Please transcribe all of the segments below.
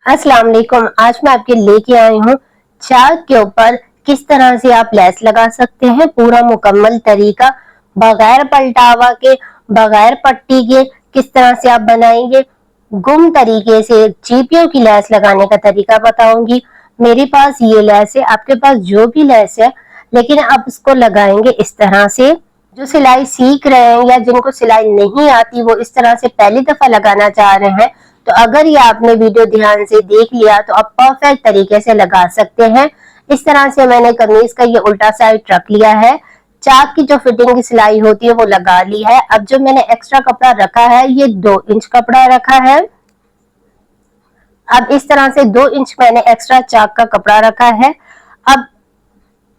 अस्सलाम वालेकुम। आज मैं आपके लेके आई हूँ चाक के ऊपर किस तरह से आप लेस लगा सकते हैं। पूरा मुकम्मल तरीका बगैर पलटावा के, बगैर पट्टी के किस तरह से आप बनाएंगे। गुम तरीके से चीपियों की लेस लगाने का तरीका बताऊंगी। मेरे पास ये लेस है, आपके पास जो भी लेस है, लेकिन आप इसको लगाएंगे इस तरह से। जो सिलाई सीख रहे हैं या जिनको सिलाई नहीं आती वो इस तरह से पहली दफा लगाना चाह रहे हैं, तो अगर ये आपने वीडियो ध्यान से देख लिया तो आप परफेक्ट तरीके से लगा सकते हैं। इस तरह से मैंने कमीज का ये उल्टा साइड रख लिया है। चाक की जो फिटिंग की सिलाई होती है वो लगा ली है। अब जो मैंने एक्स्ट्रा कपड़ा रखा है ये 2 इंच कपड़ा रखा है। अब इस तरह से 2 इंच मैंने एक्स्ट्रा चाक का कपड़ा रखा है। अब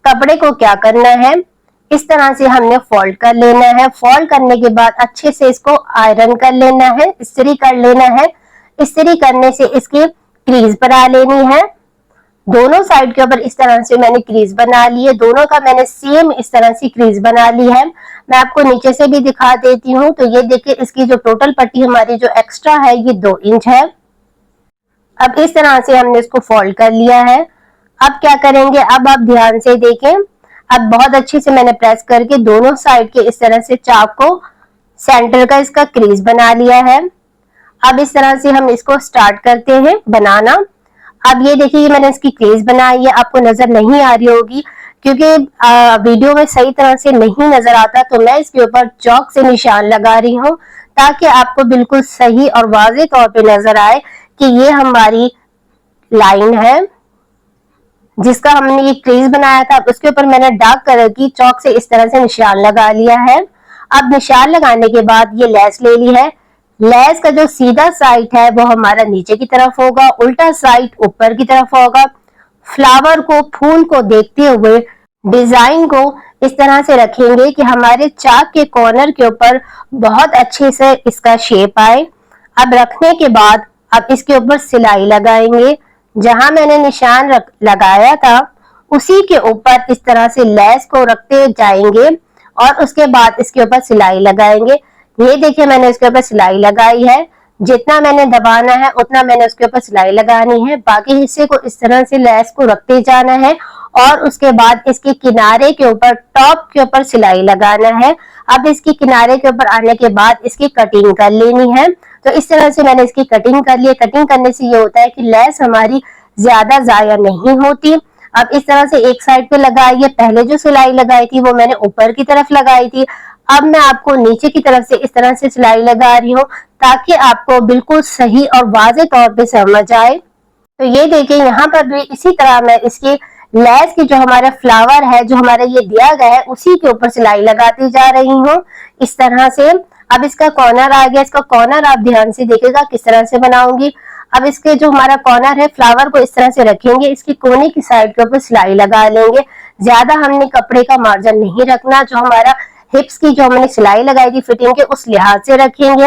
कपड़े को क्या करना है, इस तरह से हमने फोल्ड कर लेना है। फोल्ड करने के बाद अच्छे से इसको आयरन कर लेना है, इस्त्री कर लेना है। इस्त्री करने से इसकी क्रीज बना लेनी है। दोनों साइड के ऊपर इस तरह से मैंने क्रीज बना ली है। दोनों का मैंने सेम इस तरह से क्रीज बना ली है। मैं आपको नीचे से भी दिखा देती हूँ। तो ये देखिए, इसकी जो टोटल पट्टी हमारी जो एक्स्ट्रा है ये 2 इंच है। अब इस तरह से हमने इसको फोल्ड कर लिया है। अब क्या करेंगे, अब आप ध्यान से देखें। अब बहुत अच्छे से मैंने प्रेस करके दोनों साइड के इस तरह से चाक को सेंटर का इसका क्रीज बना लिया है। अब इस तरह से हम इसको स्टार्ट करते हैं बनाना। अब ये देखिए, मैंने इसकी क्रीज बनाई है, आपको नजर नहीं आ रही होगी क्योंकि वीडियो में सही तरह से नहीं नजर आता, तो मैं इसके ऊपर चौक से निशान लगा रही हूँ ताकि आपको बिल्कुल सही और वाज़ेह तौर पे नजर आए कि ये हमारी लाइन है जिसका हमने ये क्रीज बनाया था। उसके ऊपर मैंने डार्क कलर की चौक से इस तरह से निशान लगा लिया है। अब निशान लगाने के बाद ये लेस ले ली है। लेस का जो सीधा साइड है वो हमारा नीचे की तरफ होगा, उल्टा साइड ऊपर की तरफ होगा। फ्लावर को, फूल को देखते हुए डिजाइन को इस तरह से रखेंगे कि हमारे चाक के कॉर्नर के ऊपर बहुत अच्छे से इसका शेप आए। अब रखने के बाद अब इसके ऊपर सिलाई लगाएंगे। जहां मैंने निशान लगाया था उसी के ऊपर इस तरह से लेस को रखते जाएंगे और उसके बाद इसके ऊपर सिलाई लगाएंगे। ये देखिए, मैंने इसके ऊपर सिलाई लगाई है। जितना मैंने दबाना है उतना मैंने उसके ऊपर सिलाई लगानी है। बाकी हिस्से को इस तरह से लेस को रखते जाना है और उसके बाद इसके किनारे के ऊपर, टॉप के ऊपर सिलाई लगाना है। अब इसकी किनारे के ऊपर आने के बाद इसकी कटिंग कर लेनी है। तो इस तरह से मैंने इसकी कटिंग कर ली। कटिंग करने से ये होता है कि लेस हमारी ज्यादा जाया नहीं होती। अब इस तरह से एक साइड पे लगाइए। पहले जो सिलाई लगाई थी वो मैंने ऊपर की तरफ लगाई थी। अब मैं आपको नीचे की तरफ से इस तरह से सिलाई लगा रही हूँ ताकि आपको बिल्कुल सही और वाज़ेह तौर पे समझ आए। तो ये देखिए, यहाँ पर भी इसी तरह मैं इसकी लेस की जो हमारा फ्लावर है, जो हमारा ये दिया गया है, उसी के ऊपर सिलाई लगाती जा रही हूँ इस तरह से। अब इसका कॉर्नर आ गया। इसका कॉर्नर आप ध्यान से देखिएगा किस तरह से बनाऊंगी। अब इसके जो हमारा कॉर्नर है, फ्लावर को इस तरह से रखेंगे, इसकी कोने की साइड के ऊपर सिलाई लगा लेंगे। ज्यादा हमने कपड़े का मार्जिन नहीं रखना। जो हमारा हिप्स की जो हमने सिलाई लगाई थी फिटिंग के, उस लिहाज से रखेंगे।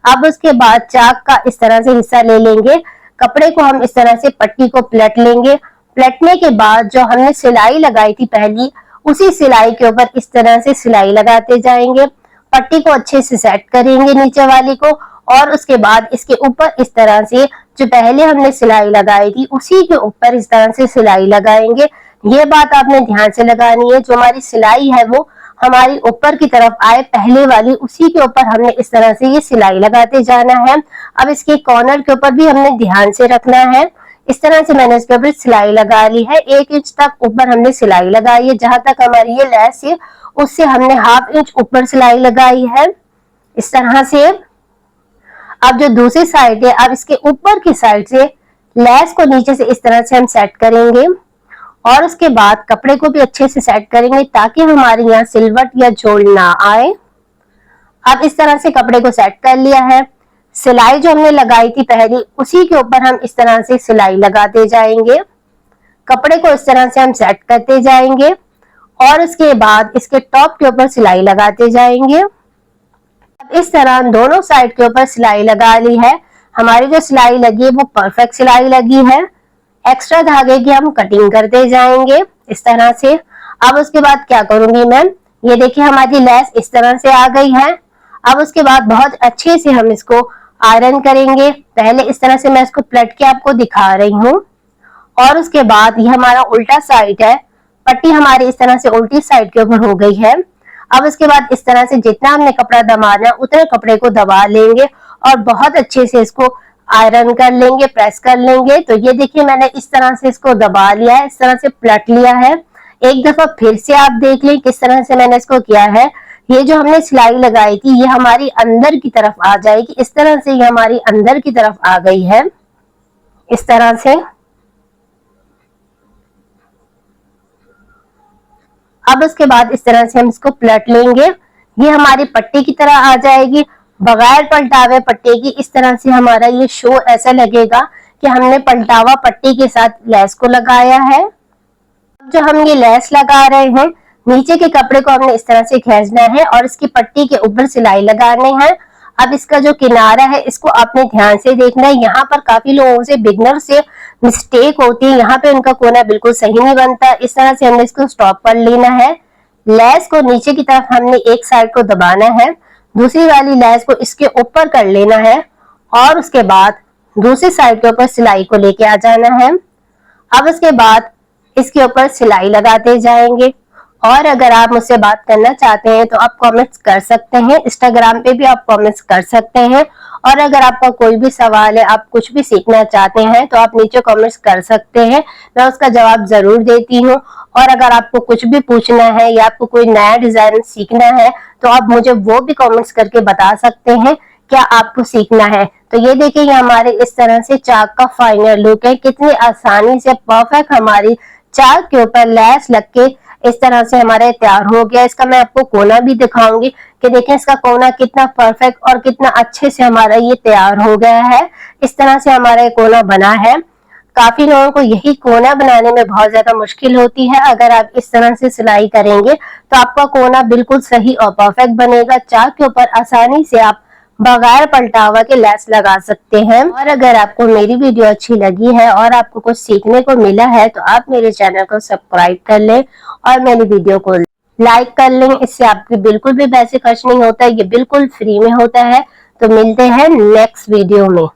अब उसके बाद चाक का इस तरह से हिस्सा ले लेंगे। कपड़े को हम इस तरह से पट्टी को पलट लेंगे। पलटने के बाद जो हमने सिलाई लगाई थी पहली, उसी सिलाई के ऊपर इस तरह से सिलाई लगाते जाएंगे। पट्टी को अच्छे से सेट करेंगे नीचे वाली को, और उसके बाद इसके ऊपर इस तरह से जो पहले हमने सिलाई लगाई थी उसी के ऊपर इस तरह से सिलाई लगाएंगे। ये बात आपने ध्यान से लगानी है, जो हमारी सिलाई है वो हमारी ऊपर की तरफ आए पहले वाली, उसी के ऊपर हमने इस तरह से ये सिलाई लगाते जाना है। अब इसके कॉर्नर के ऊपर भी हमने ध्यान से रखना है। इस तरह से मैंने इसके ऊपर सिलाई लगा ली है। 1 इंच तक ऊपर हमने सिलाई लगाई है। जहां तक हमारी ये लेस है उससे हमने 1/2 इंच ऊपर सिलाई लगाई है इस तरह से। अब जो दूसरी साइड है, अब इसके ऊपर की साइड से लेस को नीचे से इस तरह से हम सेट करेंगे और उसके बाद कपड़े को भी अच्छे से सेट करेंगे ताकि हमारे यहाँ सिलवट या झोल ना आए। अब इस तरह से कपड़े को सेट कर लिया है। सिलाई जो हमने लगाई थी पहली, उसी के ऊपर हम इस तरह से सिलाई लगाते जाएंगे। कपड़े को इस तरह से हम सेट करते जाएंगे और उसके बाद इसके टॉप के ऊपर सिलाई लगाते जाएंगे। अब इस तरह दोनों साइड के ऊपर सिलाई लगा ली है। हमारी जो सिलाई लगी है वो परफेक्ट सिलाई लगी है। एक्स्ट्रा धागे की हम कटिंग करते जाएंगे इस तरह से। अब उसके बाद क्या करूंगी मैं, ये देखिए हमारी लेस इस तरह से आ गई है। अब उसके बाद बहुत अच्छे से हम इसको आयरन करेंगे। पहले इस तरह से मैं इसको पलट के आपको दिखा रही हूँ और उसके बाद ये हमारा उल्टा साइड है, पट्टी हमारी इस तरह से उल्टी साइड के ऊपर हो गई है। अब इसके बाद इस तरह से जितना हमने कपड़ा दबाना है उतने कपड़े को दबा लेंगे और बहुत अच्छे से इसको आयरन कर लेंगे, प्रेस कर लेंगे। तो ये देखिए मैंने इस तरह से इसको दबा लिया है, इस तरह से पलट लिया है। एक दफा फिर से आप देख लें किस तरह से मैंने इसको किया है। ये जो हमने सिलाई लगाई थी ये हमारी अंदर की तरफ आ जाएगी, इस तरह से ये हमारी अंदर की तरफ आ गई है, इस तरह से। अब उसके बाद इस तरह से हम इसको पलट लेंगे, ये हमारी पट्टी की तरह आ जाएगी बगैर पलटावे पट्टी की। इस तरह से हमारा ये शो ऐसा लगेगा कि हमने पलटावा पट्टी के साथ लेस को लगाया है। जो हम ये लेस लगा रहे हैं नीचे के कपड़े को हमने इस तरह से खींचना है और इसकी पट्टी के ऊपर सिलाई लगानी है। अब इसका जो किनारा है इसको आपने ध्यान से देखना है। यहाँ पर काफी लोगों से बिगनर से मिस्टेक होती है, यहाँ पे उनका कोना बिल्कुल सही नहीं बनता। इस तरह से हमने इसको स्टॉप कर लेना है। लेस को नीचे की तरफ हमने एक साइड को दबाना है, दूसरी वाली लेस को इसके ऊपर कर लेना है और उसके बाद दूसरी साइड के ऊपर सिलाई को लेके आ जाना है। अब इसके बाद इसके ऊपर सिलाई लगाते जाएंगे। और अगर आप मुझसे बात करना चाहते हैं तो आप कमेंट्स कर सकते हैं, इंस्टाग्राम पे भी आप कमेंट्स कर सकते हैं। और अगर आपका कोई भी सवाल है, आप कुछ भी सीखना चाहते हैं तो आप नीचे कमेंट्स कर सकते हैं, मैं उसका जवाब जरूर देती हूँ। और अगर आपको कुछ भी पूछना है या आपको कोई नया डिजाइन सीखना है तो आप मुझे वो भी कमेंट्स करके बता सकते हैं क्या आपको सीखना है। तो ये देखिए ये हमारे इस तरह से चाक का फाइनल लुक है, कितनी आसानी से परफेक्ट हमारी चाक के ऊपर लेस लग के इस तरह से हमारे तैयार हो गया। इसका मैं आपको कोना भी दिखाऊंगी कि देखें इसका कोना कितना परफेक्ट और कितना अच्छे से हमारा ये तैयार हो गया है। इस तरह से हमारा ये कोना बना है। काफी लोगों को यही कोना बनाने में बहुत ज्यादा मुश्किल होती है। अगर आप इस तरह से सिलाई करेंगे तो आपका कोना बिल्कुल सही और परफेक्ट बनेगा। चाक के ऊपर आसानी से आप बगैर पलटावा के लेस लगा सकते हैं। और अगर आपको मेरी वीडियो अच्छी लगी है और आपको कुछ सीखने को मिला है तो आप मेरे चैनल को सब्सक्राइब कर लें और मेरी वीडियो को लाइक कर लें। इससे आपके बिल्कुल भी पैसे खर्च नहीं होता है, ये बिल्कुल फ्री में होता है। तो मिलते हैं नेक्स्ट वीडियो में।